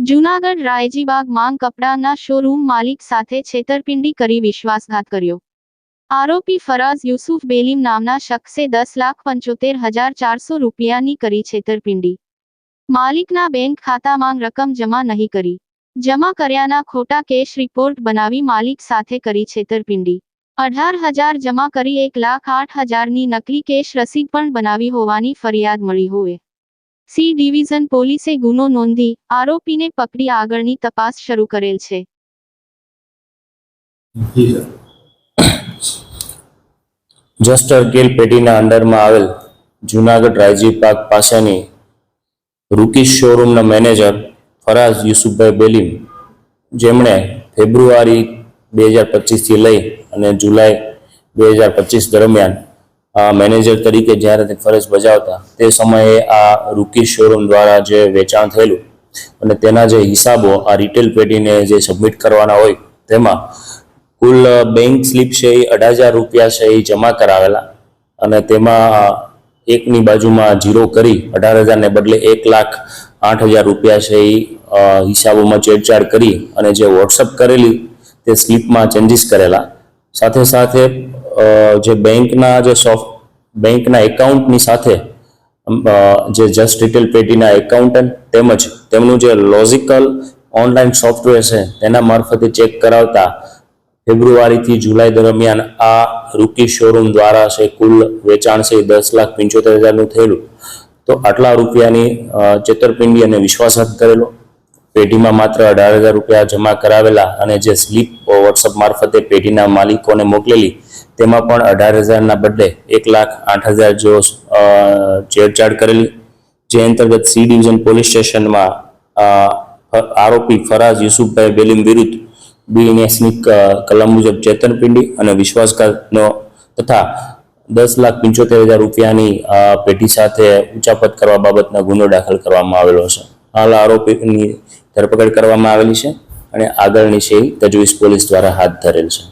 જૂનાગઢ રાયજીબાગ માંગ કપડાના શોરૂમ માલિક સાથે છેતરપિંડી કરી વિશ્વાસઘાત કર્યો। આરોપી ફરાઝ યુસુફ બેલીમ નામના શખ્સે 10,75,400 રૂપિયાની કરી છેતરપિંડી। માલિકના બેંક ખાતામાં રકમ જમા નહીં કરી। જમા કર્યાના ખોટા કેશ રિપોર્ટ બનાવી માલિક સાથે કરી છેતરપિંડી। 18,000 જમા કરી 1,08,000ની નકલી કેશ રસીદ પણ બનાવી હોવાની ફરિયાદ મળી હોય। સી ડિવિઝન પોલીસે ગુનો નોંધી આરોપીને પકડી આગળની તપાસ શરૂ કરેલ છે। જસ્ટર ગેલ પેઢીના અંડરમાં આવેલ જૂનાગઢ રાયજી પાર્ક પાસેની રૂકીશ શોરૂમના મેનેજર ફરાઝ યુસુફભાઈ બેલીમ, જેમણે ફેબ્રુઆરી 2025થી લઈ અને જુલાઈ 2025 દરમિયાન મેનેજર તરીકે જ્યારે તે ફરજ બજાવતા તે સમયે આ રૂકીશ શોરૂમ દ્વારા જે વેચાણ થયેલું અને તેના જે હિસાબો આ રિટેલ પેઢીને જે સબમિટ કરવાના હોય તેમાં કુલ બેંક સ્લીપ છે એ 18,000 રૂપિયા છે એ જમા કરાવેલા અને તેમાં એકની બાજુમાં જીરો કરી 18,000ને બદલે 1,08,000 રૂપિયા છે એ હિસાબોમાં છેડછાડ કરી અને જે વોટ્સઅપ કરેલી તે સ્લીપમાં ચેન્જીસ કરેલા। સાથે સાથે જે બેંકના એકાઉન્ટની સાથે જે જસ્ટ રિટેલ પેઢીના એકાઉન્ટન્ટ તેમજ તેમનું જે લોજિકલ ઓનલાઈન સોફ્ટવેર છે તેના મારફતે ચેક કરાવતા ફેબ્રુઆરીથી જુલાઈ દરમિયાન આ રૂકી શોરૂમ દ્વારા છે કુલ વેચાણ છે 10,75,000નું થયેલું। તો આટલા રૂપિયાની છેતરપિંડી અને વિશ્વાસઘાત કરેલો। પેઢીમાં માત્ર 18,000 રૂપિયા જમા કરાવેલા અને જે સ્લીપ વોટ્સઅપ મારફતે પેઢીના માલિકોને મોકલેલી તેમાં પણ 18,000ના બદલે 1,08,000 જેવો છેડછાડ કરેલી। જે અંતર્ગત સી ડિવિઝન પોલીસ સ્ટેશનમાં આરોપી ફરાઝ યુસુફભાઈ બેલીમ વિરુદ્ધ BENSની કલમ મુજબ છેતરપિંડી અને વિશ્વાસઘાતનો તથા 10,75,000 રૂપિયાની પેઢી સાથે ઉચાપત કરવા બાબતના ગુનો દાખલ કરવામાં આવેલો છે। હાલ આરોપીની ધરપકડ કરવામાં આવેલી છે અને આગળની છે તજવીજ પોલીસ દ્વારા હાથ ધરેલ છે।